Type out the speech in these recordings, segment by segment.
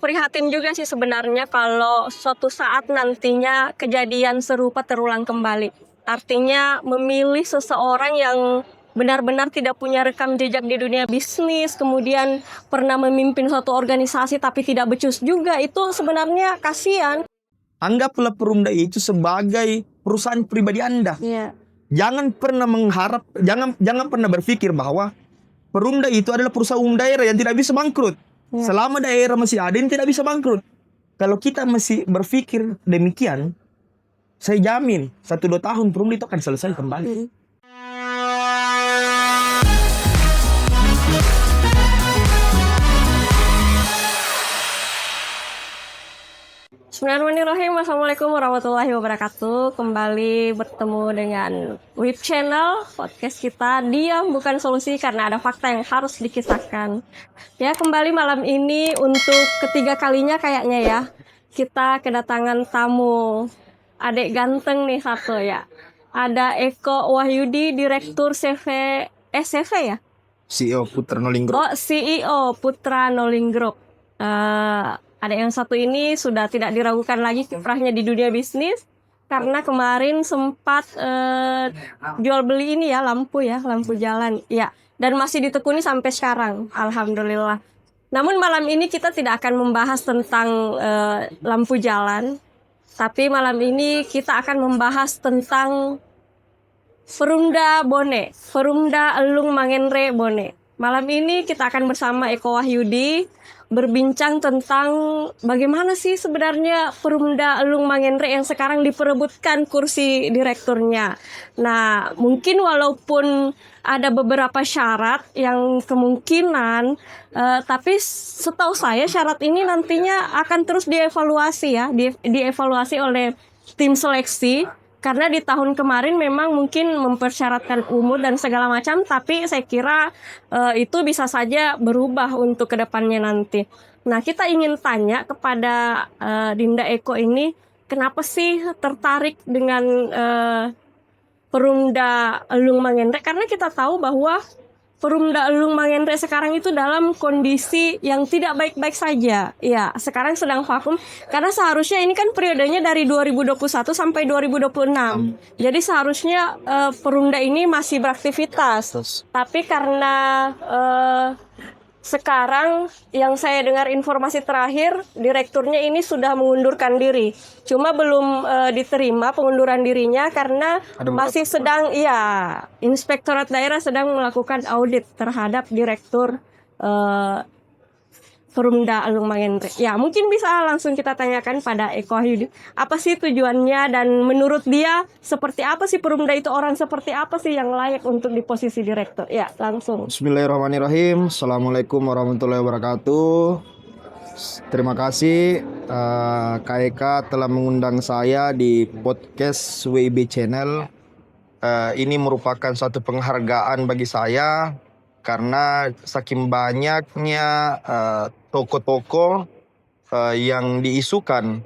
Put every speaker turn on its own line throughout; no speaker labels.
prihatin juga sih sebenarnya kalau suatu saat nantinya kejadian serupa terulang kembali. Artinya memilih seseorang yang benar-benar tidak punya rekam jejak di dunia bisnis, kemudian pernah memimpin suatu organisasi tapi tidak becus juga, itu sebenarnya kasihan.
Anggaplah Perumda itu sebagai perusahaan pribadi Anda.
Iya.
Jangan pernah berpikir bahwa Perumda itu adalah perusahaan umum daerah yang tidak bisa bangkrut. Selama daerah masih ada yang tidak bisa bangkrut. Kalau kita masih berpikir demikian, saya jamin 1-2 tahun Perumda itu akan selesai kembali.
Bismillahirrahmanirrahim. Assalamualaikum warahmatullahi wabarakatuh. Kembali bertemu dengan web channel podcast kita Diam Bukan Solusi, karena ada fakta yang harus dikisahkan. Ya, kembali malam ini untuk ketiga kalinya kayaknya ya, kita kedatangan tamu adik ganteng nih satu ya. Ada Eko Wahyudi, Direktur CV ya?
CEO Putra Noling Group.
Oh, CEO Putra Noling Group. Ada yang satu ini sudah tidak diragukan lagi kiprahnya di dunia bisnis, karena kemarin sempat jual beli ini ya, lampu jalan ya, dan masih ditekuni sampai sekarang, alhamdulillah. Namun malam ini kita tidak akan membahas tentang lampu jalan, tapi malam ini kita akan membahas tentang Perumda Bone, Perumda Elung Mangenre Bone. Malam ini kita akan bersama Eko Wahyudi berbincang tentang bagaimana sih sebenarnya Perumda Elung Mangenre yang sekarang diperebutkan kursi direkturnya. Nah, mungkin walaupun ada beberapa syarat yang kemungkinan, tapi setahu saya syarat ini nantinya akan terus dievaluasi ya, dievaluasi oleh tim seleksi. Karena di tahun kemarin memang mungkin mempersyaratkan umur dan segala macam, tapi saya kira itu bisa saja berubah untuk kedepannya nanti. Nah, kita ingin tanya kepada Dinda Eko ini, kenapa sih tertarik dengan Perumda Elung Mangenre? Karena kita tahu bahwa Perumda Elung Mangenre sekarang itu dalam kondisi yang tidak baik-baik saja. Ya, sekarang sedang vakum. Karena seharusnya ini kan periodenya dari 2021 sampai 2026. Jadi seharusnya Perumda ini masih beraktivitas. Tapi karena sekarang yang saya dengar informasi terakhir, direkturnya ini sudah mengundurkan diri. Cuma belum diterima pengunduran dirinya karena masih sedang, Inspektorat Daerah sedang melakukan audit terhadap direktur Perumda Elung Mangenre. Ya, mungkin bisa langsung kita tanyakan pada Eko Wahyudi, apa sih tujuannya dan menurut dia seperti apa sih Perumda itu, orang seperti apa sih yang layak untuk di posisi direktur? Ya, langsung.
Bismillahirrahmanirrahim. Assalamualaikum warahmatullahi wabarakatuh. Terima kasih Kak Eka telah mengundang saya di podcast WIB Channel. Ini merupakan suatu penghargaan bagi saya karena saking banyaknya tokoh-tokoh yang diisukan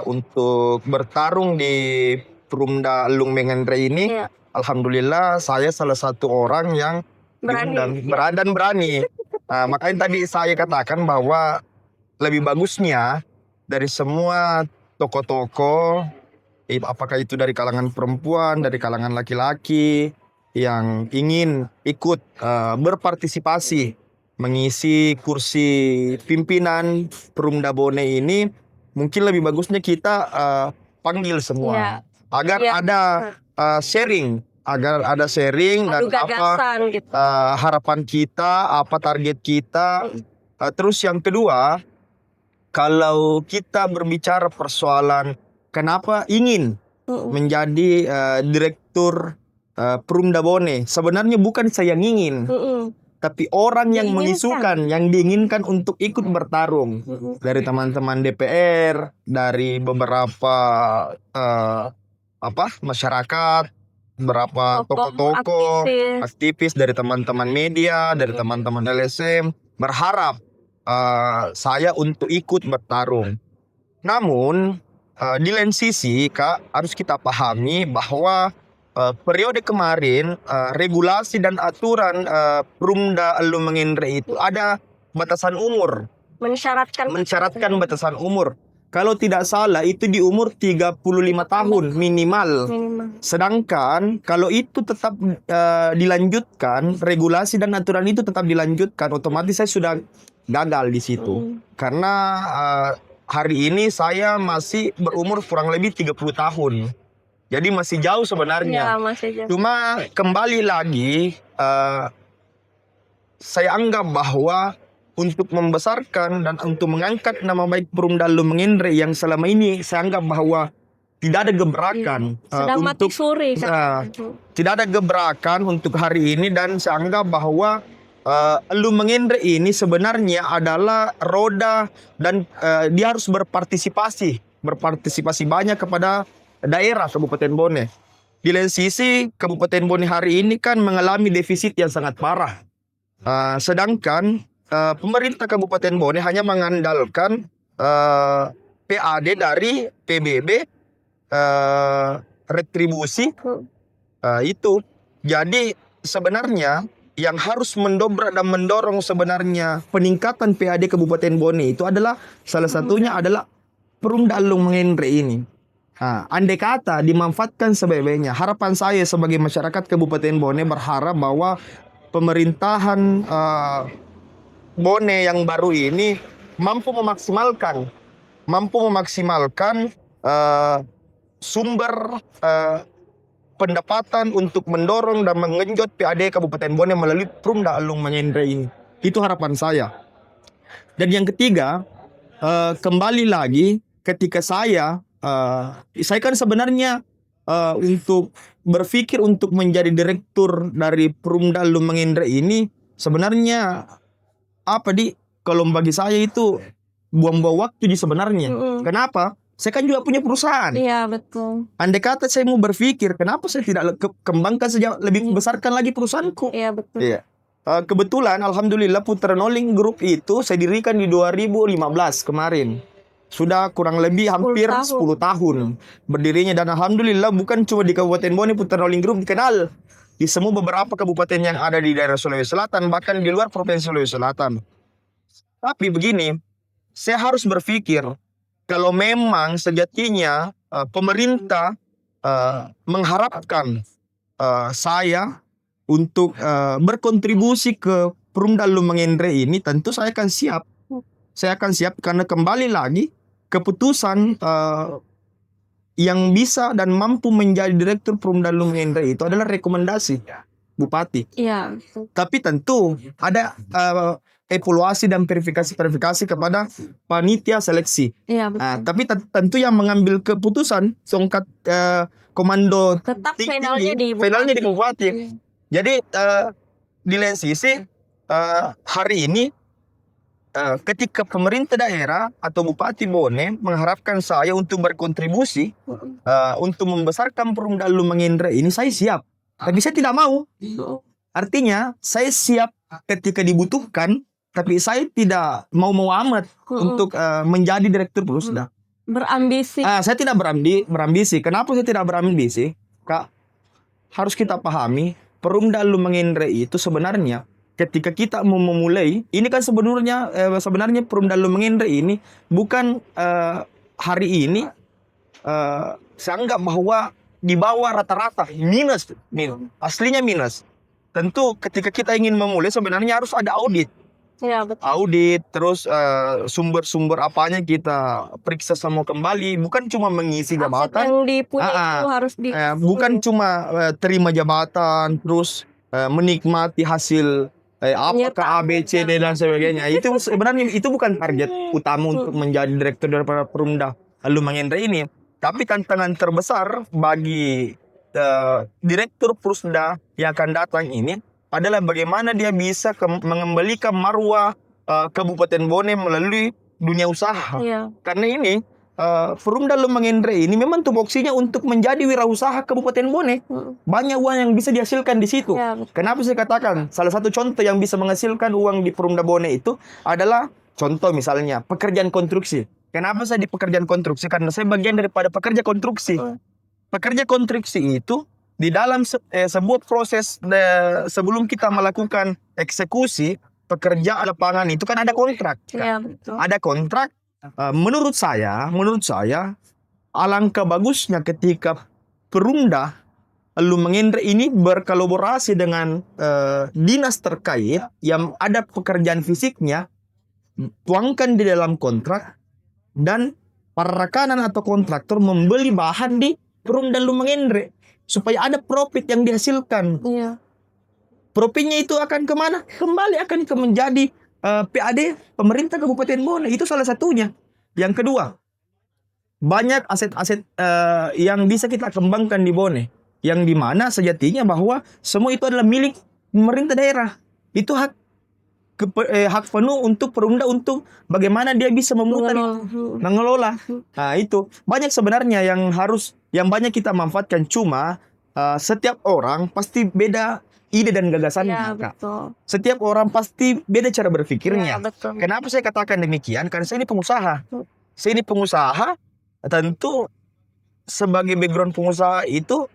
untuk bertarung di Perumda Elung Mangenre ini. Alhamdulillah saya salah satu orang yang berani. Makanya tadi saya katakan bahwa lebih bagusnya dari semua tokoh-tokoh, apakah itu dari kalangan perempuan, dari kalangan laki-laki yang ingin ikut berpartisipasi mengisi kursi pimpinan Perumda Bone ini, mungkin lebih bagusnya kita panggil semua agar ada sharing, dan apa gitu. Harapan kita, apa target kita. Terus yang kedua, kalau kita berbicara persoalan kenapa ingin menjadi direktur Perumda Bone, sebenarnya bukan saya yang ingin, tapi orang yang mengisukan, yang diinginkan untuk ikut bertarung. Dari teman-teman DPR, dari beberapa masyarakat, beberapa tokoh-tokoh, aktivis, dari teman-teman media, dari teman-teman LSM, berharap saya untuk ikut bertarung. Namun di lain sisi, Kak, harus kita pahami bahwa periode kemarin regulasi dan aturan Perumda Elung Mangenre itu ada batasan umur mensyaratkan batasan umur. Kalau tidak salah itu di umur 35 tahun minimal. Sedangkan kalau itu tetap dilanjutkan, regulasi dan aturan itu tetap dilanjutkan, otomatis saya sudah gagal di situ. Karena hari ini saya masih berumur kurang lebih 30 tahun. Jadi masih jauh sebenarnya.
Ya, masih jauh.
Cuma kembali lagi saya anggap bahwa untuk membesarkan dan untuk mengangkat nama baik Perumda Lumengendre yang selama ini saya anggap bahwa tidak ada gebrakan
sedang mati
untuk
suri.
tidak ada gebrakan untuk hari ini, dan saya anggap bahwa Lumengendre ini sebenarnya adalah roda dan dia harus berpartisipasi banyak kepada daerah Kabupaten Bone. Di lain sisi Kabupaten Bone hari ini kan mengalami defisit yang sangat parah. Sedangkan pemerintah Kabupaten Bone hanya mengandalkan PAD dari PBB, retribusi itu. Jadi sebenarnya yang harus mendobrak dan mendorong sebenarnya peningkatan PAD Kabupaten Bone itu adalah salah satunya adalah Perumda Lumengendre ini. Andai kata dimanfaatkan sebaik-baiknya, harapan saya sebagai masyarakat Kabupaten Bone berharap bahwa pemerintahan Bone yang baru ini mampu memaksimalkan sumber pendapatan untuk mendorong dan mengenjot PAD Kabupaten Bone melalui Perumda Lumengendre ini. Itu harapan saya. Dan yang ketiga, kembali lagi ketika saya kan sebenarnya untuk berpikir untuk menjadi direktur dari Perumda Lumengendre ini sebenarnya kalau bagi saya itu buang-buang waktu sebenarnya. Kenapa? Saya kan juga punya perusahaan.
Iya, betul.
Andai kata saya mau berpikir, kenapa saya tidak kembangkan saja, lebih besarkan lagi perusahaanku?
Iya, betul.
Iya. Kebetulan, alhamdulillah Putra Noling Group itu saya dirikan di 2015 kemarin. Sudah kurang lebih hampir 10 tahun berdirinya, dan alhamdulillah bukan cuma di Kabupaten Bone Putra Noling Group dikenal di semua beberapa kabupaten yang ada di daerah Sulawesi Selatan, bahkan di luar Provinsi Sulawesi Selatan. Tapi begini, saya harus berpikir kalau memang sejatinya pemerintah mengharapkan saya untuk berkontribusi ke Perumda Lumengendre ini, tentu saya akan siap. Saya akan siap karena kembali lagi keputusan yang bisa dan mampu menjadi direktur Perumda Lumengendre itu adalah rekomendasi Bupati.
Iya.
Tapi tentu ada evaluasi dan verifikasi kepada panitia seleksi.
Iya, betul.
Tapi tentu yang mengambil keputusan tongkat komando
Tetap
tinggi,
finalnya di
Bupati. Jadi di lain sisi hari ini ketika pemerintah daerah atau Bupati Bone mengharapkan saya untuk berkontribusi untuk membesarkan Perumda Lumengendre ini, saya siap. Tapi saya tidak mau. Artinya saya siap ketika dibutuhkan, tapi saya tidak mau amat untuk menjadi direktur Perumda.
Berambisi.
Saya tidak berambisi. Kenapa saya tidak berambisi? Kak, harus kita pahami Perumda Lumengendre itu sebenarnya ketika kita mau memulai, ini kan sebenarnya Perumda Lumengendre ini bukan hari ini saya anggap bahwa di bawah rata-rata minus. Aslinya minus. Tentu ketika kita ingin memulai sebenarnya harus ada audit.
Ya, betul.
Audit, terus sumber-sumber apanya kita periksa semua kembali, bukan cuma mengisi jabatan.
Yang dipunya itu harus
bukan cuma terima jabatan, terus menikmati hasil apakah ABC dan sebagainya. Itu sebenarnya itu bukan target utama untuk menjadi direktur daripada Perumda Lumengendre ini. Tapi tantangan terbesar bagi direktur Perumda yang akan datang ini adalah bagaimana dia bisa mengembalikan marwah Kabupaten Bone melalui dunia usaha.
Iya.
Karena ini Perumda Lumengendre ini memang tupoksinya untuk menjadi wirausaha Kabupaten Bone. Banyak uang yang bisa dihasilkan di situ.
Ya,
kenapa saya katakan salah satu contoh yang bisa menghasilkan uang di Perumda Bone itu adalah contoh misalnya pekerjaan konstruksi. Kenapa saya di pekerjaan konstruksi? Karena saya bagian daripada pekerja konstruksi. Pekerja konstruksi itu di dalam sebuah proses sebelum kita melakukan eksekusi, pekerja lapangan itu kan ada kontrak.
Iya, betul.
Ada kontrak. Menurut saya alangkah bagusnya ketika Perumda Lumengendre ini berkolaborasi dengan dinas terkait yang ada pekerjaan fisiknya, tuangkan di dalam kontrak, dan para rekanan atau kontraktor membeli bahan di Perumda Lumengendre supaya ada profit yang dihasilkan.
Iya.
Profitnya itu akan kemana? Kembali akan menjadi PAD pemerintah Kabupaten Bone. Itu salah satunya. Yang kedua, banyak aset-aset yang bisa kita kembangkan di Bone, yang dimana sejatinya bahwa semua itu adalah milik pemerintah daerah. Itu hak penuh untuk Perumda untuk bagaimana dia bisa memutar mengelola. Nah, itu banyak sebenarnya yang banyak kita manfaatkan. Cuma setiap orang pasti beda ide dan gagasannya.
Iya,
Kak.
betul.
Setiap orang pasti beda cara berpikirnya.
Iya, betul.
Kenapa saya katakan demikian? Karena saya ini pengusaha. Saya ini pengusaha, tentu sebagai background pengusaha itu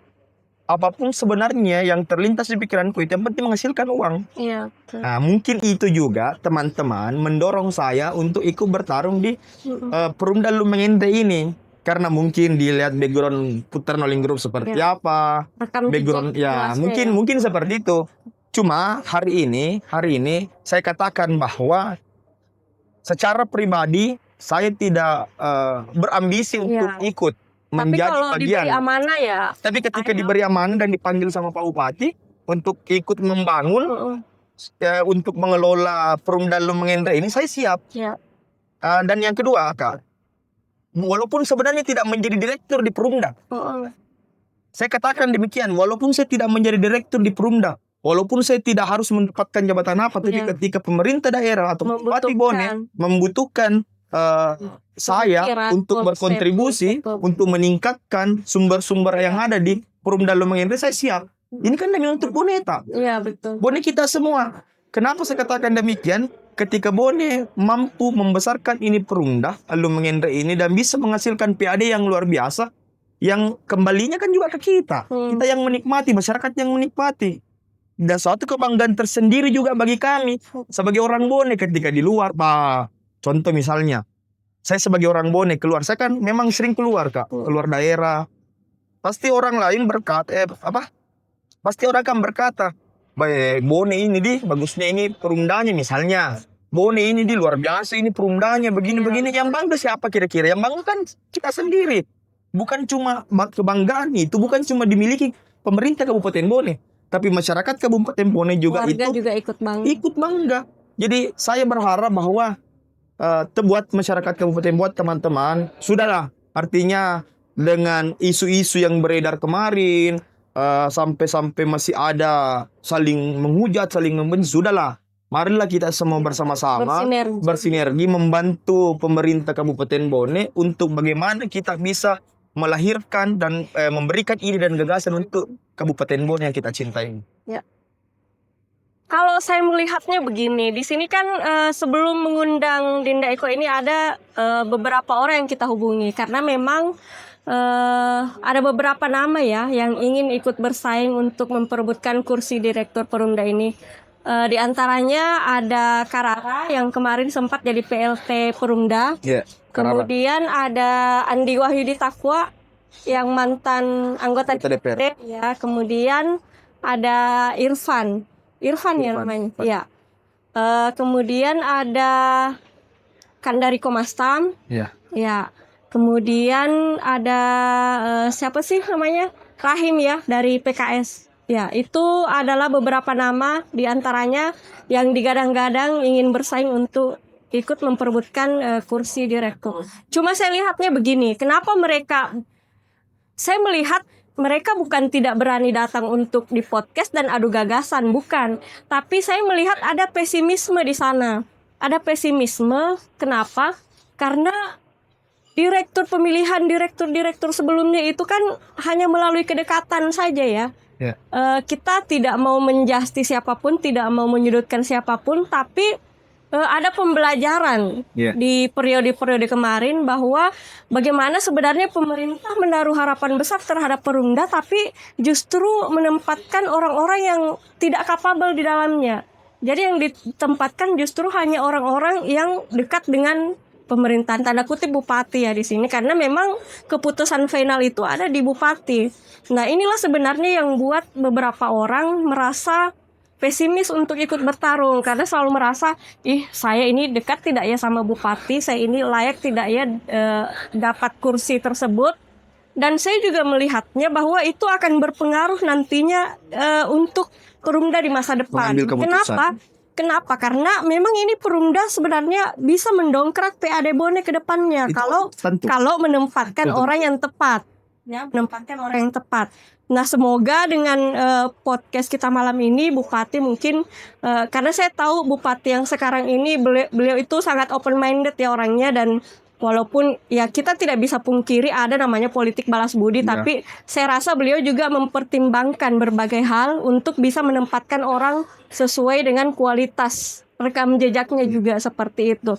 apapun sebenarnya yang terlintas di pikiranku itu yang penting menghasilkan uang.
Iya, betul.
Nah, mungkin itu juga teman-teman mendorong saya untuk ikut bertarung di Perumda Lumengendre ini. Karena mungkin dilihat background Putra Noling Group seperti apa,
Rekam
background
jejak
ya
jelasnya
mungkin seperti itu. Cuma hari ini saya katakan bahwa secara pribadi saya tidak berambisi untuk ikut
Tapi
menjadi
kalau
bagian.
diberi amanah ya.
Tapi ketika diberi amanah dan dipanggil sama Pak Bupati untuk ikut membangun untuk mengelola Perumda Lumengendre ini, saya siap.
Ya.
Dan yang kedua, Kak, walaupun sebenarnya tidak menjadi direktur di Perumda, saya katakan demikian, walaupun saya tidak menjadi direktur di Perumda, walaupun saya tidak harus mendapatkan jabatan apa, tapi ketika pemerintah daerah atau Bupati Bone membutuhkan saya untuk berkontribusi untuk meningkatkan sumber-sumber yang ada di Perumda Lumengendre, saya siap. Ini kan demi untuk Boneta.
Iya, betul.
Bone kita semua. Kenapa saya katakan demikian? Ketika Bone mampu membesarkan ini Perumda Lumengendre ini dan bisa menghasilkan PAD yang luar biasa, yang kembalinya kan juga ke kita. Kita yang menikmati, masyarakat yang menikmati. Dan suatu kebanggaan tersendiri juga bagi kami sebagai orang Bone ketika di luar, Pak. Contoh misalnya, saya sebagai orang Bone keluar, saya kan memang sering keluar, Kak, keluar daerah. Pasti orang lain pasti orang akan berkata, "Baik, Bone ini bagusnya ini Perumdanya misalnya. Bone ini luar biasa ini Perumdanya begini-begini." Yang bangga siapa kira-kira? Yang bangga kan kita sendiri. Bukan cuma kebanggaan itu bukan cuma dimiliki pemerintah Kabupaten Bone, tapi masyarakat Kabupaten Bone juga
warga juga ikut
bangga. Jadi saya berharap bahwa buat masyarakat Kabupaten, buat teman-teman, sudahlah. Artinya dengan isu-isu yang beredar kemarin, sampai masih ada saling menghujat, saling membenci, sudahlah. Marilah kita semua bersama-sama bersinergi membantu pemerintah Kabupaten Bone untuk bagaimana kita bisa melahirkan dan memberikan ide dan gagasan untuk Kabupaten Bone yang kita cintai.
Ya. Kalau saya melihatnya begini, di sini kan sebelum mengundang Dinda Eko ini ada beberapa orang yang kita hubungi karena memang ada beberapa nama ya yang ingin ikut bersaing untuk memperebutkan kursi direktur Perumda ini. Di antaranya ada Karara yang kemarin sempat jadi PLT Perumda. Kemudian ada Andi Wahyudi Takwa yang mantan anggota DPR. Ya, kemudian ada Irfan ya namanya. Ya. Kemudian ada Kandari Komastam. Ya. Kemudian ada siapa sih namanya? Rahim ya dari PKS. Ya, itu adalah beberapa nama di antaranya yang digadang-gadang ingin bersaing untuk ikut memperebutkan kursi direktur. Cuma saya lihatnya begini, kenapa saya melihat mereka bukan tidak berani datang untuk di podcast dan adu gagasan, bukan. Tapi saya melihat ada pesimisme di sana. Ada pesimisme, kenapa? Karena direktur sebelumnya itu kan hanya melalui kedekatan saja ya. Kita tidak mau menjusti siapapun, tidak mau menyudutkan siapapun, tapi ada pembelajaran di periode-periode kemarin bahwa bagaimana sebenarnya pemerintah menaruh harapan besar terhadap Perumda, tapi justru menempatkan orang-orang yang tidak kapabel di dalamnya. Jadi yang ditempatkan justru hanya orang-orang yang dekat dengan pemerintahan, tanda kutip bupati ya di sini, karena memang keputusan final itu ada di bupati. Nah, inilah sebenarnya yang buat beberapa orang merasa pesimis untuk ikut bertarung, karena selalu merasa, saya ini dekat tidak ya sama bupati, saya ini layak tidak ya dapat kursi tersebut. Dan saya juga melihatnya bahwa itu akan berpengaruh nantinya untuk Perumda di masa depan.
Mengambil keputusan.
Kenapa? Karena memang ini Perumda sebenarnya bisa mendongkrak PAD Bone ke depannya
Itu tentu.
kalau menempatkan orang yang tepat. Ya, menempatkan orang yang tepat. Nah, semoga dengan podcast kita malam ini Bupati mungkin karena saya tahu Bupati yang sekarang ini beliau itu sangat open minded ya orangnya, dan walaupun ya kita tidak bisa pungkiri ada namanya politik balas budi, tapi saya rasa beliau juga mempertimbangkan berbagai hal untuk bisa menempatkan orang sesuai dengan kualitas rekam jejaknya juga seperti itu.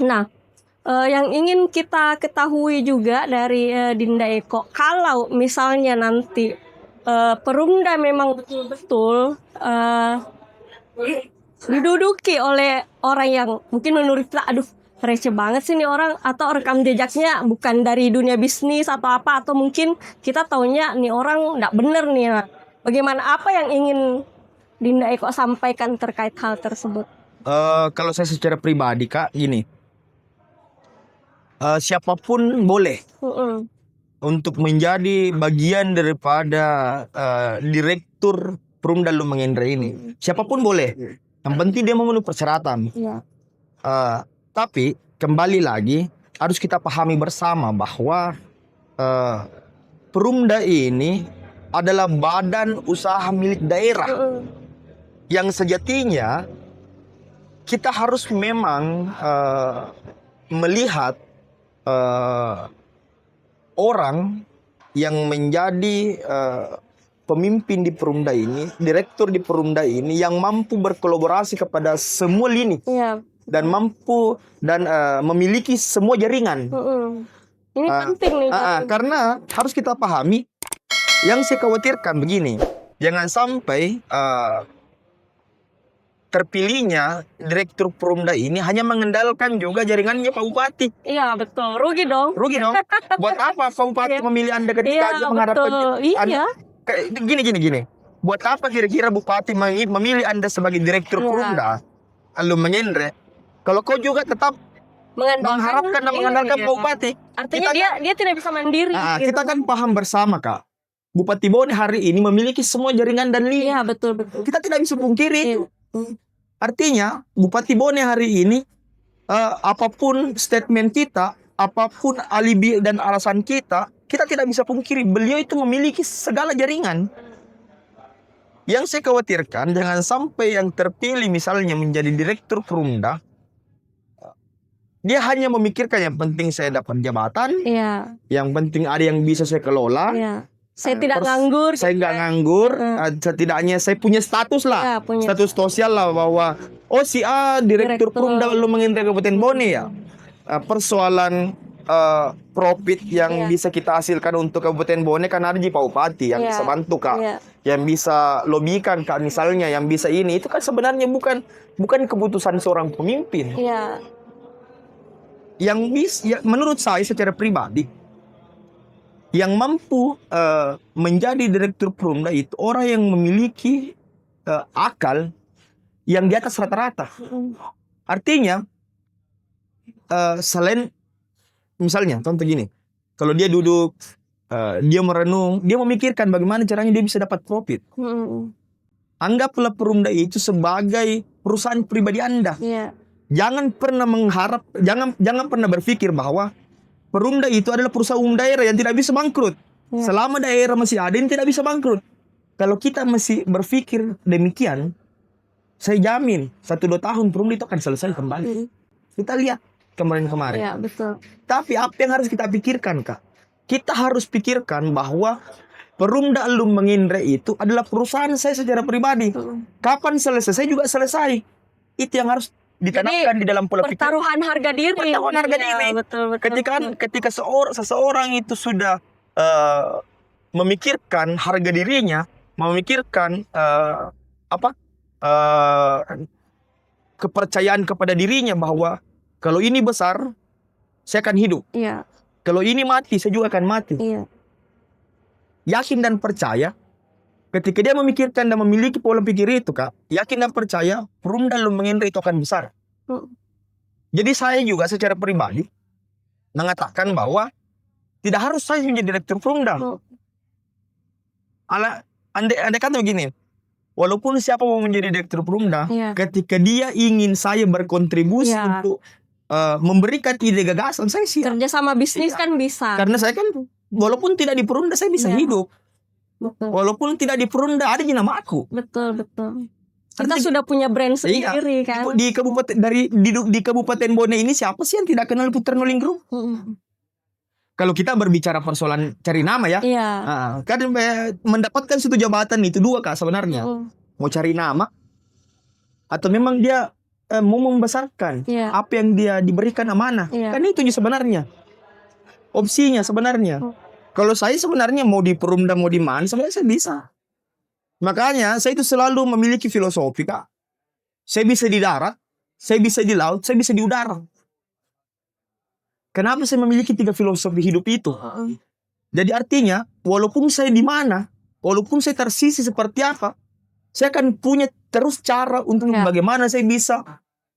Nah, yang ingin kita ketahui juga dari Dinda Eko, kalau misalnya nanti Perumda memang betul-betul diduduki oleh orang yang mungkin menurut kita, aduh receh banget sih nih orang, atau rekam jejaknya bukan dari dunia bisnis atau apa, atau mungkin kita taunya nih orang nggak bener nih. Nah, bagaimana, apa yang ingin Dinda Eko sampaikan terkait hal tersebut?
Kalau saya secara pribadi Kak, gini, siapapun boleh untuk menjadi bagian daripada direktur Perumda Lumangendra ini. Siapapun boleh, yang penting dia memenuhi persyaratan. Tapi kembali lagi harus kita pahami bersama bahwa Perumda ini adalah badan usaha milik daerah yang sejatinya kita harus memang melihat orang yang menjadi pemimpin di Perumda ini, direktur di Perumda ini, yang mampu berkolaborasi kepada semua lini. Dan mampu dan memiliki semua jaringan.
Ini penting nih.
Karena harus kita pahami, yang saya khawatirkan begini, jangan sampai terpilihnya direktur Perumda ini hanya mengandalkan juga jaringannya Pak Bupati.
Iya betul, rugi dong.
Buat apa Pak Bupati memilih Anda ketika dia mengharapkan Gini. Buat apa kira-kira Bupati memilih Anda sebagai direktur Perumda Lumangendra kalau kau juga tetap mengharapkan dan mengandalkan Pak Bupati?
Artinya dia tidak bisa mandiri.
Kita kan paham bersama Kak, Bupati Bone hari ini memiliki semua jaringan dan lini.
Iya betul.
Kita tidak bisa pungkiri itu. Artinya Bupati Bone hari ini apapun statement kita, apapun alibi dan alasan kita tidak bisa pungkiri beliau itu memiliki segala jaringan. Yang saya khawatirkan jangan sampai yang terpilih misalnya menjadi direktur Perumda, dia hanya memikirkan yang penting saya dapat jabatan, yang penting ada yang bisa saya kelola, saya tidak nganggur, saya nggak nganggur, setidaknya saya punya status lah, status sosial lah, bahwa si A direktur Perumda Lumangendra Kabupaten Bone ya. Persoalan profit yang bisa kita hasilkan untuk Kabupaten Bone kan ada di Pak Bupati yang bisa bantu Kak, yang bisa lobikan Kak misalnya, yang bisa ini, itu kan sebenarnya bukan keputusan seorang pemimpin. Yang bisa, menurut saya secara pribadi, yang mampu menjadi direktur Perumda itu orang yang memiliki akal yang di atas rata-rata. Artinya selain misalnya contoh gini, kalau dia duduk, dia merenung, dia memikirkan bagaimana caranya dia bisa dapat profit. Anggaplah Perumda itu sebagai perusahaan pribadi Anda. Jangan pernah jangan pernah berpikir bahwa Perumda itu adalah perusahaan umum daerah yang tidak bisa bangkrut. Selama daerah masih ada, yang tidak bisa bangkrut. Kalau kita masih berpikir demikian, saya jamin 1-2 tahun Perumda itu akan selesai kembali. Kita lihat kemarin-kemarin.
Ya, betul.
Tapi apa yang harus kita pikirkan, Kak? Kita harus pikirkan bahwa Perumda Lumangendra itu adalah perusahaan saya secara pribadi. Kapan selesai, saya juga selesai. Itu yang harus ditanamkan di dalam pola pikir.
Pertaruhan harga diri. Betul.
Ketika seseorang itu sudah memikirkan harga dirinya, memikirkan eh, kepercayaan kepada dirinya bahwa kalau ini besar, saya akan hidup.
Iya.
Kalau ini mati, saya juga akan mati.
Iya.
Yakin dan percaya. Ketika dia memikirkan dan memiliki pola pikir itu, Kak, yakin dan percaya, Perumda Lumbung Ngendra itu akan besar. Jadi saya juga secara pribadi mengatakan bahwa tidak harus saya menjadi direktur Perumda. Andai kata begini, walaupun siapa mau menjadi direktur Perumda,
Iya.
ketika dia ingin saya berkontribusi
Iya.
untuk memberikan ide gagasan, saya siap.
Kerja sama bisnis
Iya.
kan bisa.
Karena saya kan walaupun tidak di Perumda saya bisa
Iya.
hidup.
Betul.
Walaupun tidak di Perumda ada di nama aku.
Betul. Kita
Artinya-
sudah punya brand
Iya.
sendiri kan.
Di kabupaten di Kabupaten Bone ini siapa sih yang tidak kenal Putra Nolingrum? Kalau kita berbicara persoalan cari nama ya,
Iya.
kan mendapatkan satu jabatan itu dua, Kak, sebenarnya. Mau cari nama atau memang dia mau membesarkan
Iya.
apa yang dia diberikan amanah.
Iya.
Kan itu sebenarnya opsinya sebenarnya. Kalau saya sebenarnya mau di Perumda mau di mana sebenarnya saya bisa. Makanya saya itu selalu memiliki filosofi, Kak. Saya bisa di darat, saya bisa di laut, saya bisa di udara. Kenapa saya memiliki 3 filosofi hidup itu? Jadi artinya, walaupun saya di mana, walaupun saya tersisi seperti apa, saya akan punya terus cara untuk
Ya.
bagaimana saya bisa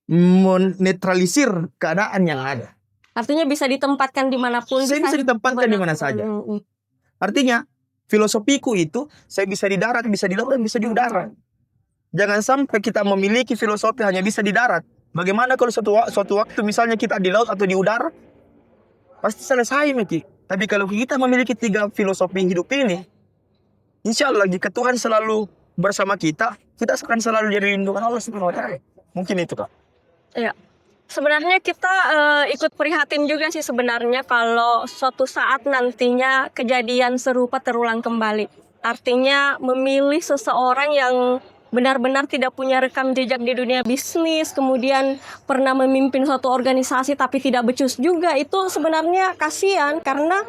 menetralisir keadaan yang ada.
Artinya bisa ditempatkan dimanapun.
Saya bisa ditempatkan di mana saja. Artinya, filosofiku itu, saya bisa di darat, bisa di laut, dan bisa di udara. Jangan sampai kita memiliki filosofi hanya bisa di darat. Bagaimana kalau suatu waktu misalnya kita di laut atau di udara? Pasti selesai, Meki. Tapi kalau kita memiliki 3 filosofi hidup ini, insya Allah jika Tuhan selalu bersama kita akan selalu jadi lindungan Allah Subhanahu wa Ta'ala. Mungkin itu, Kak.
Iya. Sebenarnya kita ikut prihatin juga sih sebenarnya kalau suatu saat nantinya kejadian serupa terulang kembali. Artinya memilih seseorang yang benar-benar tidak punya rekam jejak di dunia bisnis, kemudian pernah memimpin suatu organisasi tapi tidak becus juga, itu sebenarnya kasihan karena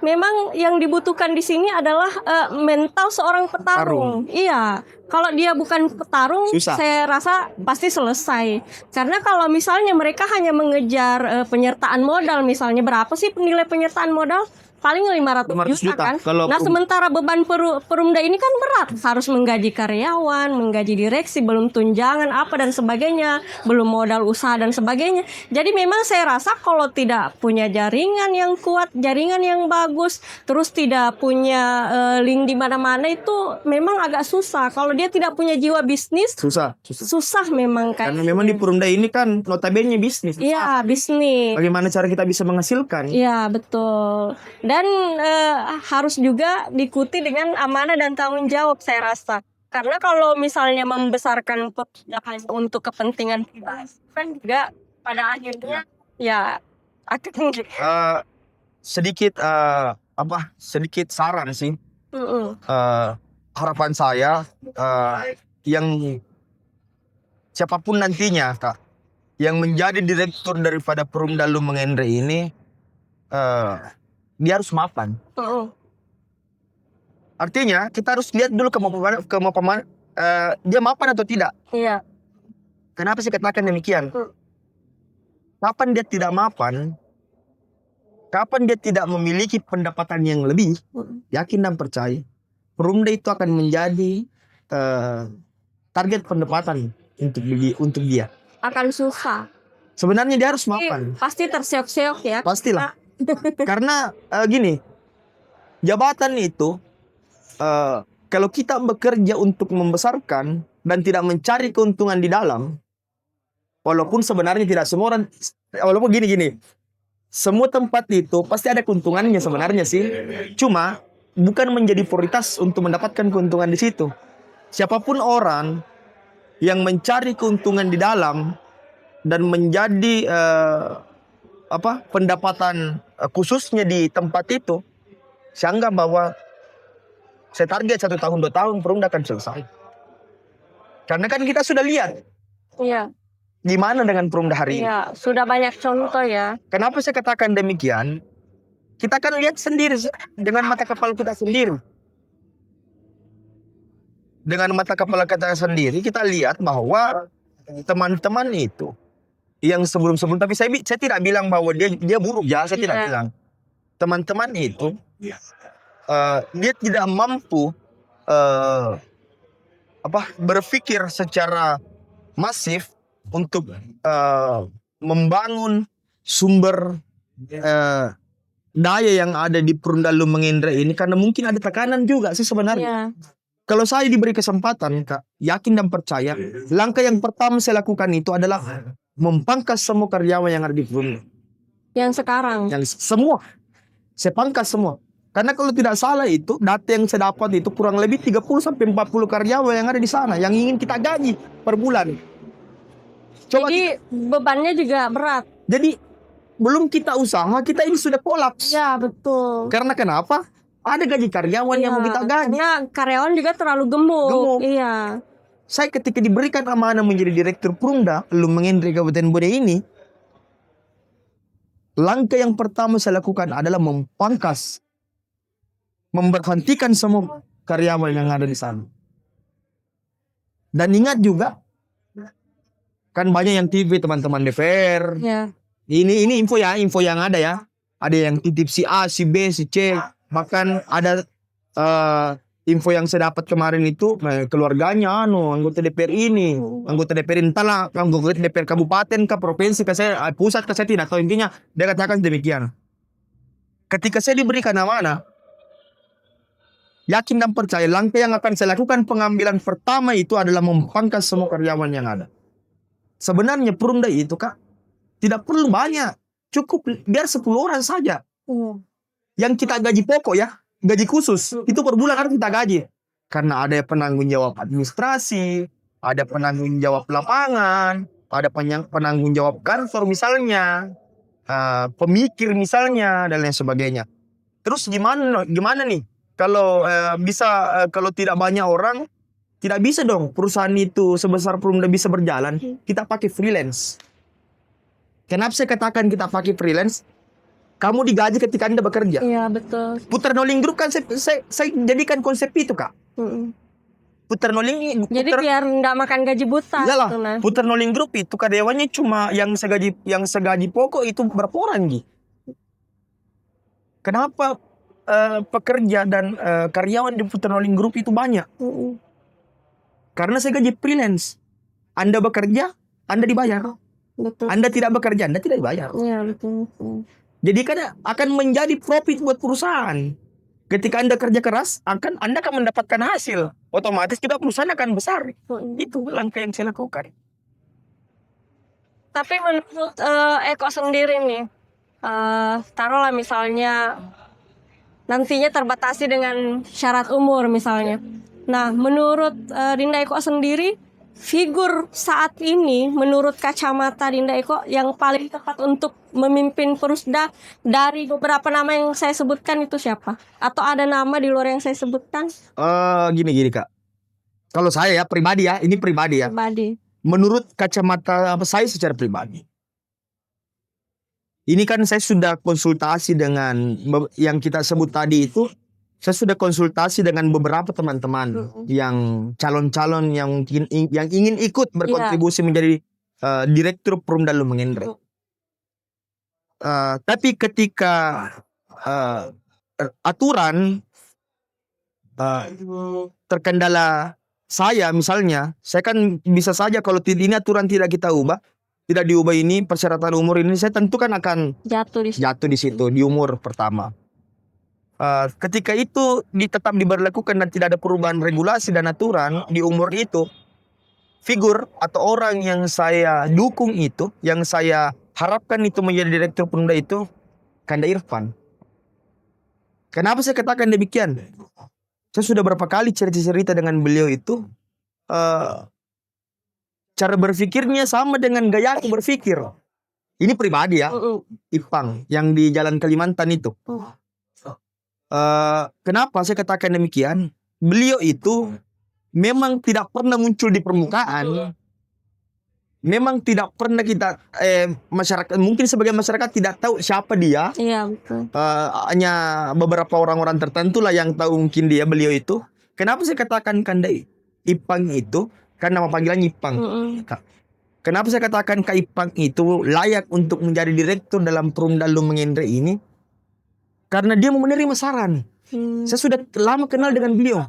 memang yang dibutuhkan di sini adalah mental seorang petarung. Iya, kalau dia bukan petarung,
Susah.
saya rasa pasti selesai. Karena kalau misalnya mereka hanya mengejar penyertaan modal, misalnya berapa sih nilai penyertaan modal? Paling 500 juta kan. Nah, sementara beban Perumda ini kan berat, harus menggaji karyawan, menggaji direksi, belum tunjangan apa dan sebagainya, belum modal usaha dan sebagainya. Jadi memang saya rasa kalau tidak punya jaringan yang kuat, jaringan yang bagus, terus tidak punya link di mana-mana itu memang agak susah. Kalau dia tidak punya jiwa bisnis, susah memang kan.
Karena memang di Perumda ini kan notabene bisnis.
Iya, bisnis.
Bagaimana cara kita bisa menghasilkan?
Iya, betul. Dan harus juga diikuti dengan amanah dan tanggung jawab saya rasa. Karena kalau misalnya membesarkan pekerjaan untuk kepentingan pribadi kan juga pada akhirnya ya akan
sedikit saran sih. Harapan saya yang siapapun nantinya, Kak, yang menjadi direktur daripada Perumda Lumbung Ngendra ini dia harus mapan. Artinya kita harus lihat dulu kemampuan dia mapan atau tidak.
Iya.
Kenapa saya katakan demikian? Kapan dia tidak mapan, kapan dia tidak memiliki pendapatan yang lebih, yakin dan percaya, Perumda itu akan menjadi target pendapatan untuk dia.
Akan susah.
Sebenarnya dia harus mapan.
Pasti terseok-seok ya.
Pastilah. Karena gini, jabatan itu kalau kita bekerja untuk membesarkan dan tidak mencari keuntungan di dalam, walaupun sebenarnya tidak semua orang, walaupun gini, semua tempat itu pasti ada keuntungannya sebenarnya sih. Cuma bukan menjadi prioritas untuk mendapatkan keuntungan di situ. Siapapun orang yang mencari keuntungan di dalam dan menjadi pendapatan khususnya di tempat itu, saya anggap bahwa saya target 1 tahun 2 tahun Perumda akan selesai. Karena kan kita sudah lihat.
Iya.
Gimana dengan Perumda hari ini?
Iya, sudah banyak contoh ya.
Kenapa saya katakan demikian? Kita kan lihat sendiri dengan mata kepala kita sendiri. dengan mata kepala kita sendiri kita lihat bahwa teman-teman itu yang sebelum-sebelum, tapi saya tidak bilang bahwa dia buruk ya, saya tidak bilang. Teman-teman itu dia tidak mampu berpikir secara masif untuk membangun sumber daya yang ada di Perumda Lumengendre ini, karena mungkin ada tekanan juga sih sebenarnya. Kalau saya diberi kesempatan, Kak, yakin dan percaya, langkah yang pertama saya lakukan itu adalah mempangkas semua karyawan yang ada di Perumda.
Yang sekarang?
Yang semua. Saya pangkas semua. Karena kalau tidak salah itu, data yang saya dapat itu kurang lebih 30-40 karyawan yang ada di sana, yang ingin kita gaji per bulan.
Jadi bebannya juga berat.
Jadi belum kita usaha, kita ini sudah kolaps.
Ya, betul.
Karena kenapa? Ada gaji karyawan yang mau kita gaji.
Karena karyawan juga terlalu gemuk. Iya.
Saya ketika diberikan amanah menjadi direktur Perumda Lumengendre Kabupaten Bone ini, langkah yang pertama saya lakukan adalah memberhentikan semua karyawan yang ada di sana. Dan ingat juga, kan banyak yang TV teman-teman DPR.
Ya.
Ini info yang ada ya. Ada yang titip si A, si B, si C. Bahkan ada info yang saya dapat kemarin itu, keluarganya anggota DPR ini, anggota DPR entahlah, anggota DPR kabupaten ke provinsi ke saya, pusat ke saya tidak tahu, intinya dia katakan demikian. Ketika saya diberikan amanah, yakin dan percaya langkah yang akan saya lakukan pengambilan pertama itu adalah memangkas semua karyawan yang ada. Sebenarnya Perumda itu, Kak, tidak perlu banyak, cukup biar 10 orang saja. Yang kita gaji pokok ya, gaji khusus, itu per bulan harus kita gaji. Karena ada penanggung jawab administrasi, ada penanggung jawab lapangan, ada penanggung jawab kantor misalnya, pemikir misalnya, dan lain sebagainya. Terus gimana nih? Kalau kalau tidak banyak orang, tidak bisa dong perusahaan itu sebesar Perumda bisa berjalan. Kita pakai freelance. Kenapa saya katakan kita pakai freelance? Kamu digaji ketika Anda bekerja.
Iya, betul.
Putra Noling Group kan saya jadikan konsep itu, Kak. Putra Noling.
Jadi biar nggak makan gaji buta.
Iyalah,
gitu, nah.
Putra Noling Group itu karyawannya cuma yang segaji pokok itu berapa orang, Gi? Kenapa pekerja dan karyawan di Putra Noling Group itu banyak? Karena saya gaji freelance. Anda bekerja, Anda dibayar.
Betul.
Anda tidak bekerja, Anda tidak dibayar.
Iya, betul.
Jadi kan akan menjadi profit buat perusahaan. Ketika Anda kerja keras, Anda akan mendapatkan hasil. Otomatis juga perusahaan akan besar. Itu langkah yang saya lakukan.
Tapi menurut Eko sendiri nih, taruhlah misalnya nantinya terbatasi dengan syarat umur misalnya. Nah, menurut Dinda Eko sendiri, figur saat ini menurut kacamata Dinda Eko yang paling tepat untuk memimpin Perusda dari beberapa nama yang saya sebutkan itu siapa? Atau ada nama di luar yang saya sebutkan?
Gini Kak. Kalau saya pribadi ya, ini pribadi ya.
Pribadi.
Menurut kacamata saya secara pribadi. Ini kan saya sudah konsultasi dengan yang kita sebut tadi itu. Saya sudah konsultasi dengan beberapa teman-teman yang calon-calon yang ingin ikut berkontribusi menjadi direktur Perumda Lumengendre. Tapi ketika aturan terkendala saya misalnya, saya kan bisa saja kalau ini aturan tidak kita ubah, tidak diubah ini persyaratan umur ini, saya tentu kan akan jatuh di situ di umur pertama. Ketika itu tetap diberlakukan dan tidak ada perubahan regulasi dan aturan di umur itu, figur atau orang yang saya dukung itu, yang saya harapkan itu menjadi direktur Perumda itu Kanda Irfan. Kenapa saya katakan demikian? Saya sudah berapa kali cerita dengan beliau itu, cara berpikirnya sama dengan gaya aku berpikir. Ini pribadi ya, Ipang yang di Jalan Kalimantan itu. Kenapa saya katakan demikian? Beliau itu memang tidak pernah muncul di permukaan. Memang tidak pernah kita masyarakat, mungkin sebagian masyarakat tidak tahu siapa dia.
Iya, betul.
Hanya beberapa orang-orang tertentu lah yang tahu mungkin beliau itu. Kenapa saya katakan Kanda? Ipang itu kan nama panggilannya Ipang. Kak. Kenapa saya katakan Kak Ipang itu layak untuk menjadi direktur dalam Perumda Lumeng Endre ini? Karena dia mau menerima saran. Saya sudah lama kenal dengan beliau.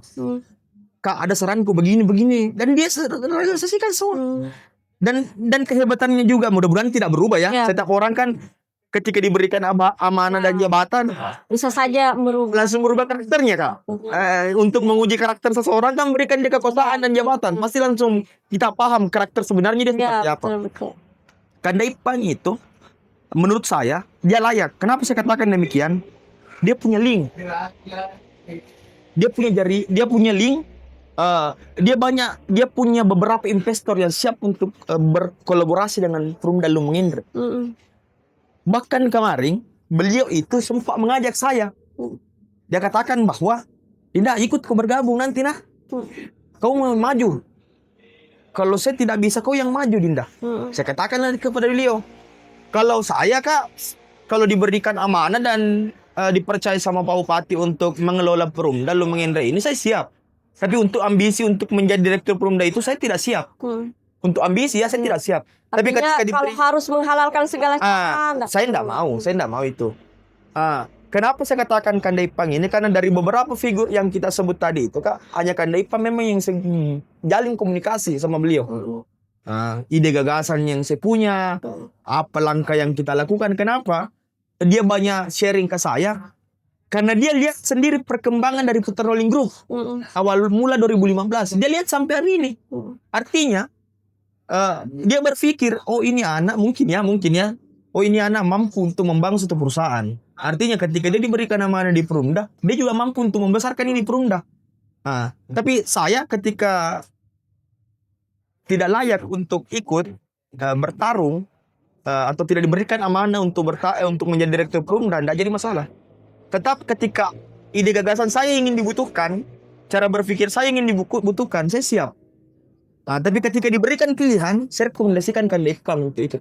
Kak, ada saranku begini. Dan dia realisasikan semua. Dan kehebatannya juga mudah-mudahan tidak berubah ya. Setiap orang kan ketika diberikan amanah dan jabatan
bisa saja
langsung merubah karakternya, Kak. Untuk menguji karakter seseorang kan berikan dia kekuasaan dan jabatan. Pasti langsung kita paham karakter sebenarnya dia seperti apa.
Betul.
Karena Ipang itu menurut saya dia layak. Kenapa saya katakan demikian? Dia punya link. Dia punya link. Dia punya beberapa investor yang siap untuk berkolaborasi dengan Perumda Lumeng Endre. Bahkan kemarin beliau itu sempat mengajak saya. Dia katakan bahwa tidak ikut kau bergabung nanti nah. Kau mau maju. Kalau saya tidak bisa kau yang maju Dinda. Saya katakan kepada beliau. Kalau saya Kak, kalau diberikan amanah dan dipercaya sama Pak Bupati untuk mengelola Perumda Lumeng Endre ini saya siap. Tapi untuk ambisi untuk menjadi direktur Perumda itu saya tidak siap. Untuk ambisi ya saya tidak siap. Tapi ketika
kalau harus menghalalkan segala cara,
saya tidak mau itu. Kenapa saya katakan Kanda Ipang ini? Karena dari beberapa figur yang kita sebut tadi itu Kak, hanya Kanda Ipang memang yang jalin komunikasi sama beliau. Ide gagasan yang saya punya, apa langkah yang kita lakukan, kenapa? Dia banyak sharing ke saya. Karena dia lihat sendiri perkembangan dari Putra Rolling Group. Awal mula 2015. Dia lihat sampai hari ini. Artinya, dia berpikir, oh ini anak mungkin ya. Oh ini anak mampu untuk membangun suatu perusahaan. Artinya ketika dia diberikan amanah di Perumda, dia juga mampu untuk membesarkan ini Perumda. Tapi saya ketika tidak layak untuk ikut bertarung atau tidak diberikan amanah untuk menjadi direktur Perumda, tidak jadi masalah. Tetap ketika ide gagasan saya ingin dibutuhkan, cara berpikir saya ingin dibutuhkan, saya siap. Tapi ketika diberikan pilihan, saya rekomendasikan Kanda Ipang untuk itu.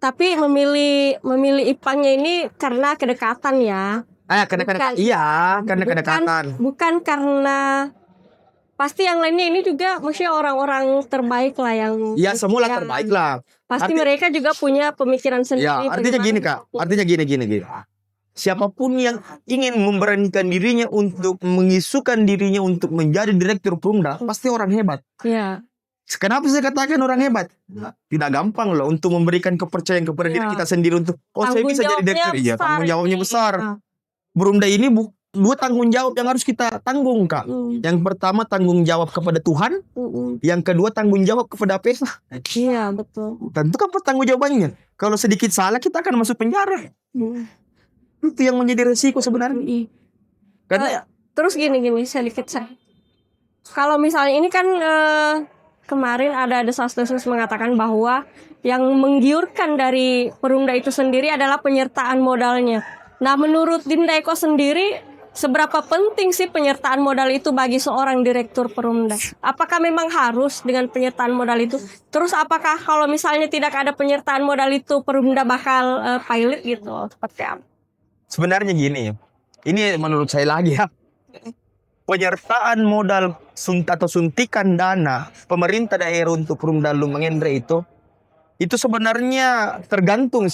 Tapi memilih Ipangnya ini karena kedekatan ya.
Karena kedekatan.
Bukan karena pasti yang lainnya ini juga maksudnya orang-orang terbaik lah yang.
Ya semula terbaik lah.
Pasti mereka juga punya pemikiran sendiri.
Ya artinya gini Kak. Artinya gini. Siapapun yang ingin memberanikan dirinya untuk mengisukan dirinya untuk menjadi direktur Perumda, pasti orang hebat.
Iya.
Kenapa saya katakan orang hebat? Tidak gampang loh untuk memberikan kepercayaan kepada diri kita sendiri untuk saya bisa jadi direktur. Iya, tanggung jawabnya besar. Perumda ini dua tanggung jawab yang harus kita tanggung Kak. Yang pertama tanggung jawab kepada Tuhan, yang kedua tanggung jawab kepada PESA.
Iya betul.
Tentu kan tanggung jawabannya. Kalau sedikit salah kita akan masuk penjara. Itu yang menjadi resiko sebenarnya. Karena
terus gini sedikit saya. Kalau misalnya ini kan kemarin ada desas-desus mengatakan bahwa yang menggiurkan dari Perumda itu sendiri adalah penyertaan modalnya. Nah, menurut Dinda Eko sendiri, seberapa penting sih penyertaan modal itu bagi seorang direktur Perumda? Apakah memang harus dengan penyertaan modal itu? Terus apakah kalau misalnya tidak ada penyertaan modal itu Perumda bakal pilot gitu? Seperti apa?
Sebenarnya gini, ini menurut saya lagi ya. Penyertaan modal atau suntikan dana pemerintah daerah untuk Perumda Lumeng Endre itu sebenarnya tergantung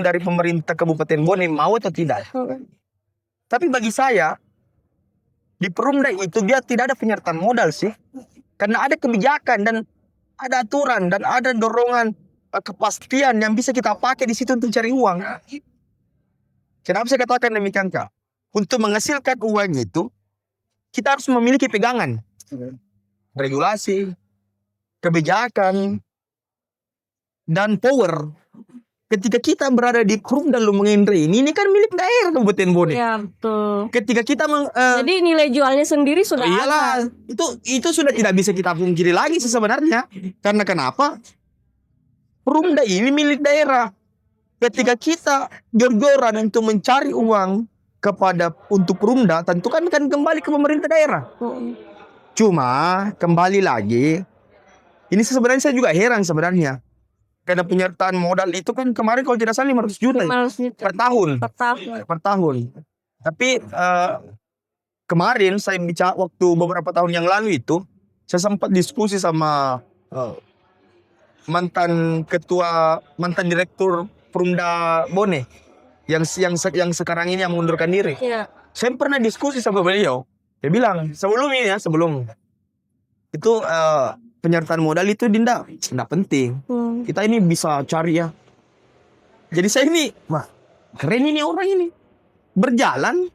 dari pemerintah Kabupaten Bone mau atau tidak. Tapi bagi saya di Perumda itu dia tidak ada penyertaan modal sih, karena ada kebijakan dan ada aturan dan ada dorongan kepastian yang bisa kita pakai di situ untuk cari uang. Kenapa saya katakan demikian Kak? Untuk menghasilkan uang itu, kita harus memiliki pegangan. Regulasi, kebijakan, dan power. Ketika kita berada di Perumda Lumeng Endre ini kan milik daerah Kabupaten Bone.
Ya betul.
Ketika kita
jadi nilai jualnya sendiri sudah
iyalah,
ada.
Itu sudah tidak bisa kita pungkiri lagi sebenarnya. Karena kenapa? Perumda ini milik daerah. Ketika kita gor-goran untuk mencari uang untuk Perumda, tentu kan kembali ke pemerintah daerah. Cuma kembali lagi, ini sebenarnya saya juga heran sebenarnya. Karena penyertaan modal itu kan kemarin kalau tidak salah 500 juta per tahun.
Per tahun.
Tapi kemarin saya bicara waktu beberapa tahun yang lalu itu, saya sempat diskusi sama mantan direktur Perumda Bone yang sekarang ini yang mengundurkan diri.
Iya.
Saya pernah diskusi sama beliau. Dia bilang sebelum itu penyertaan modal itu tidak penting. Kita ini bisa cari ya. Jadi saya ini, wah keren ini orang ini. Berjalan,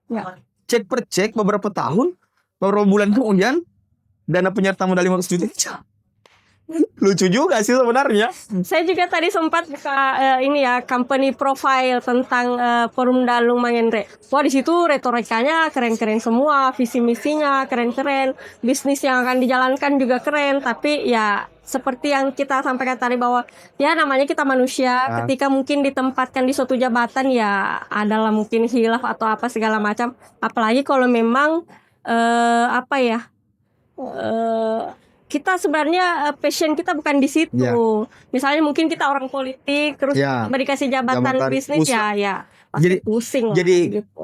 Ya.
cek per cek beberapa tahun, beberapa bulan kemudian dana penyertaan modal 500 juta. Lucu juga sih sebenarnya.
Saya juga tadi sempat buka ini ya, company profile tentang Perumda Lung Mangendra. Wah, di situ retorikanya keren-keren semua, visi misinya keren-keren, bisnis yang akan dijalankan juga keren. Tapi ya seperti yang kita sampaikan tadi bahwa ya namanya kita manusia, ketika mungkin ditempatkan di suatu jabatan ya adalah mungkin khilaf atau apa segala macam. Apalagi kalau memang kita sebenarnya passion kita bukan di situ.
Ya.
Misalnya mungkin kita orang politik terus dikasih jabatan bisnis ya pasti pusing.
Jadi
gitu.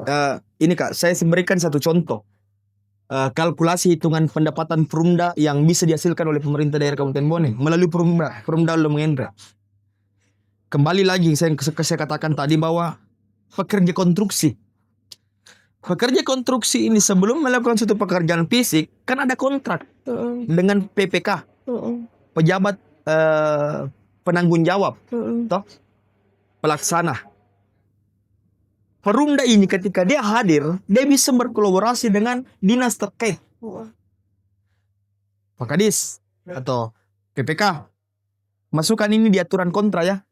Ini Kak, saya berikan satu contoh. Kalkulasi hitungan pendapatan Perumda yang bisa dihasilkan oleh pemerintah daerah Kabupaten Bone melalui Perumda Lung Mangendra. Kembali lagi saya katakan tadi bahwa pekerja konstruksi ini sebelum melakukan suatu pekerjaan fisik kan ada kontrak dengan PPK, pejabat penanggung jawab, toh pelaksana. Perumda ini ketika dia hadir, dia bisa berkolaborasi dengan dinas terkait, Pakadis atau PPK. Masukkan ini di aturan kontra ya.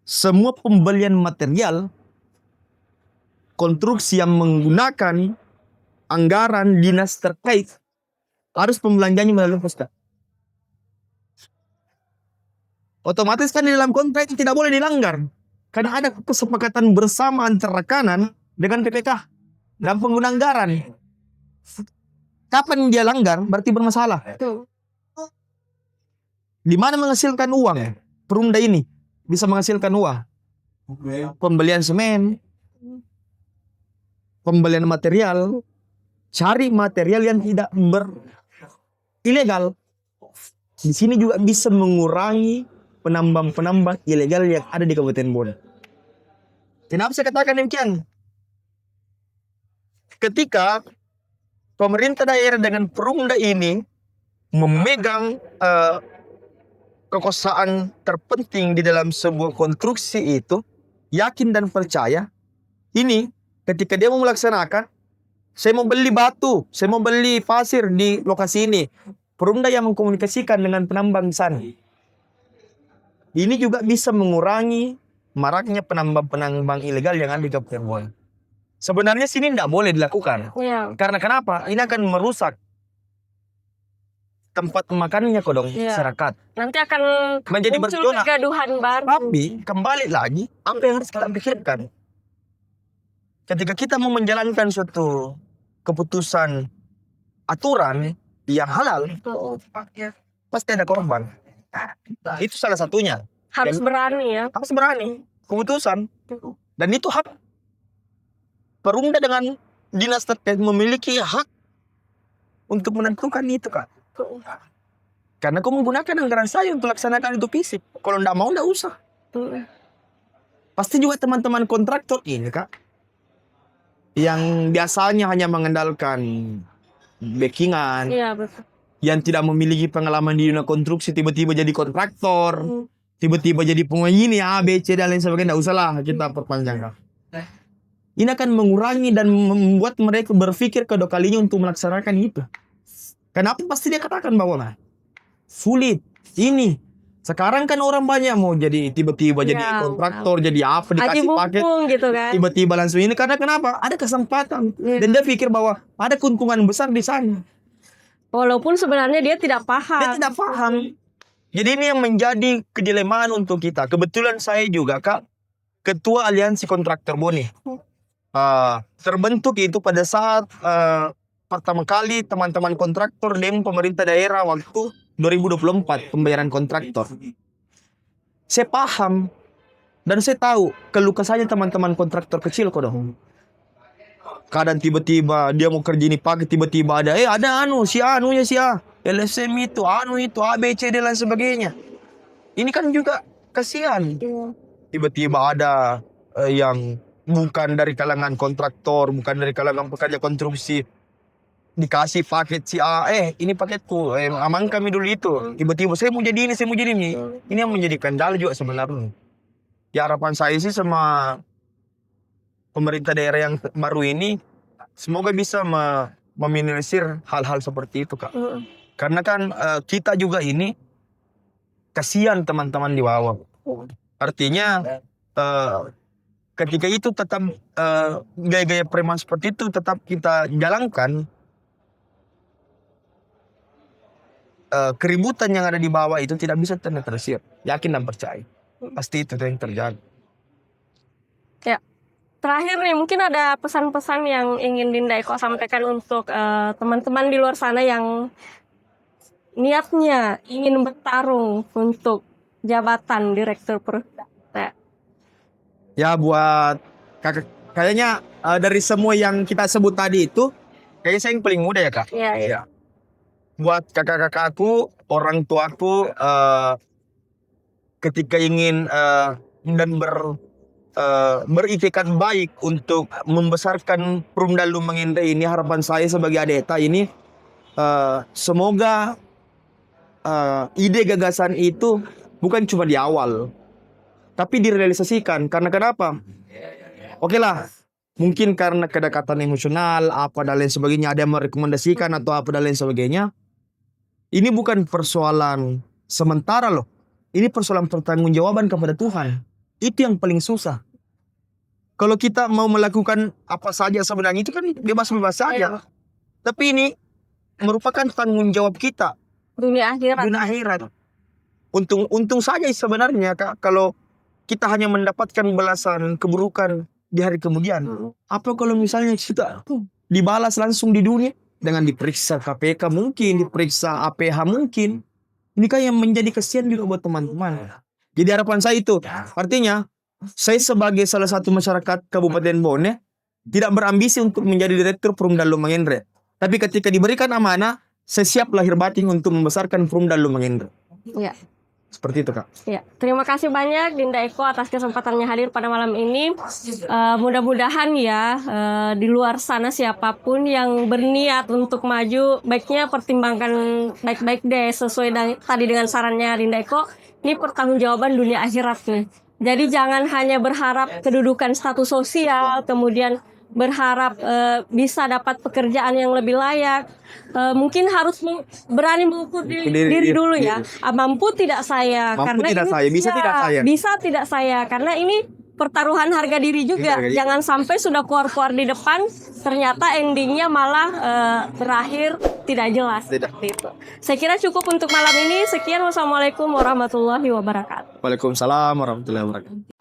Semua pembelian material konstruksi yang menggunakan anggaran dinas terkait harus pembelanjanya melalui Poska. Otomatis kan di dalam kontrak itu tidak boleh dilanggar. Karena ada kesepakatan bersama antara kanan dengan PPK dan pengguna anggaran. Kapan dia langgar berarti bermasalah. Di mana menghasilkan uang? Perumda ini bisa menghasilkan uang. Pembelian semen, pembelian material, cari material yang tidak ilegal. Di sini juga bisa mengurangi penambang ilegal yang ada di Kabupaten Bone. Kenapa saya katakan demikian? Ketika pemerintah daerah dengan Perumda ini memegang kekuasaan terpenting di dalam sebuah konstruksi itu, yakin dan percaya, ini ketika dia mau melaksanakan, saya mau beli batu, saya mau beli pasir di lokasi ini, Perumda yang mengkomunikasikan dengan penambang di sana. Ini juga bisa mengurangi maraknya penambang ilegal yang ada di Kabupaten Bone. Sebenarnya sini tidak boleh dilakukan.
Ya.
Karena kenapa? Ini akan merusak tempat makannya kodong masyarakat.
Nanti akan
menjadi
muncul
berzona.
kegaduhan baru.
Tapi kembali lagi, apa yang harus kita pikirkan? Ketika kita mau menjalankan suatu keputusan aturan yang halal, pasti ada korban. Itu salah satunya.
Harus berani ya.
Harus berani. Keputusan. Dan itu hak. Perumda dengan dinas terkait memiliki hak untuk menentukan itu, Kak. Karena kau menggunakan anggaran saya untuk laksanakan itu fisik. Kalau tidak mau, tidak usah. Pasti juga teman-teman kontraktor ini, Kak, yang biasanya hanya mengandalkan backingan,
betul.
yang tidak memiliki pengalaman di dunia konstruksi, tiba-tiba jadi kontraktor, tiba-tiba jadi pengusaha A, B, C, dan lain sebagainya. Tidak usahlah kita perpanjang. Ini akan mengurangi dan membuat mereka berpikir kedua kalinya untuk melaksanakan itu. Kenapa? Pasti dia katakan bahwa sulit. Ini sekarang kan orang banyak mau jadi tiba-tiba jadi kontraktor, jadi apa, dikasih paket
gitu kan.
tiba-tiba langsung ini. Karena kenapa? Ada kesempatan. Dan dia pikir bahwa ada keuntungan besar di sana.
Walaupun sebenarnya dia tidak paham.
Dia tidak paham. Jadi ini yang menjadi kedilemaan untuk kita. Kebetulan saya juga, Kak, Ketua Aliansi Kontraktor Bone. Terbentuk itu pada saat pertama kali teman-teman kontraktor dan pemerintah daerah waktu 2024 pembayaran kontraktor. Saya paham dan saya tahu keluh kesahnya teman-teman kontraktor kecil kok dong. kadang tiba-tiba dia mau kerja ini pagi, tiba-tiba ada si anunya si A, LSM itu, itu A B C D dan sebagainya. Ini kan juga kasihan. Tiba-tiba ada yang bukan dari kalangan kontraktor, bukan dari kalangan pekerja konstruksi, dikasih paket si A, ini paketku, aman kami dulu itu. Tiba-tiba saya mau jadi ini, saya mau jadi ini. Ini yang menjadi kendala juga sebenarnya. Ya harapan saya sih sama pemerintah daerah yang baru ini, semoga bisa meminimalisir hal-hal seperti itu, Kak. Karena kan kita juga ini kasihan teman-teman di bawah. Artinya ketika itu tetap gaya-gaya preman seperti itu tetap kita jalankan, keributan yang ada di bawah itu tidak bisa ternetralisir. Yakin dan percaya. Pasti itu yang terjadi.
Ya. Terakhir nih, mungkin ada pesan-pesan yang ingin Dinda Eko sampaikan untuk teman-teman di luar sana yang niatnya ingin bertarung untuk jabatan direktur Perumda.
Ya buat kayaknya dari semua yang kita sebut tadi itu, kayaknya saya yang paling muda ya, Kak.
Iya.
Buat kakak-kakakku, orang tuaku, ketika ingin dan beritikat baik untuk membesarkan Perumda Lumang Indah ini, harapan saya sebagai Adeta ini, semoga ide gagasan itu bukan cuma di awal, tapi direalisasikan. Karena kenapa? Oke lah, mungkin karena kedekatan emosional, apa dan lain sebagainya, ada yang merekomendasikan atau apa dan lain sebagainya. Ini bukan persoalan sementara loh. Ini persoalan pertanggungjawaban kepada Tuhan. Itu yang paling susah. Kalau kita mau melakukan apa saja sebenarnya itu kan bebas-bebas saja. Tapi ini merupakan tanggung jawab kita.
Dunia
akhirat. Untung saja sebenarnya, Kak, kalau kita hanya mendapatkan balasan keburukan di hari kemudian. Apa kalau misalnya kita dibalas langsung di dunia dengan diperiksa KPK mungkin, diperiksa APH mungkin. Ini kan yang menjadi kesian juga buat teman-teman. Jadi harapan saya itu, artinya saya sebagai salah satu masyarakat Kabupaten Bone tidak berambisi untuk menjadi direktur Perumda Lumang Indah. Tapi ketika diberikan amanah, saya siap lahir batin untuk membesarkan Perumda Lumang Indah.
Iya.
Seperti itu, Kak.
Ya, terima kasih banyak Dinda Eko atas kesempatannya hadir pada malam ini. Mudah-mudahan ya di luar sana siapapun yang berniat untuk maju, baiknya pertimbangkan baik-baik deh sesuai tadi dengan sarannya Dinda Eko. Ini pertanggungjawaban dunia akhirat nih. Jadi jangan hanya berharap kedudukan status sosial, kemudian berharap bisa dapat pekerjaan yang lebih layak. Mungkin harus berani mengukur diri dulu ya. Mampu tidak saya?
Mampu
karena
tidak
ini,
saya? Bisa tidak saya?
Bisa tidak saya? Karena ini pertaruhan harga diri juga. Jangan sampai sudah keluar-keluar di depan, ternyata endingnya malah berakhir tidak jelas. Gitu. Saya kira cukup untuk malam ini. Sekian, wassalamualaikum warahmatullahi wabarakatuh.
Waalaikumsalam warahmatullahi wabarakatuh.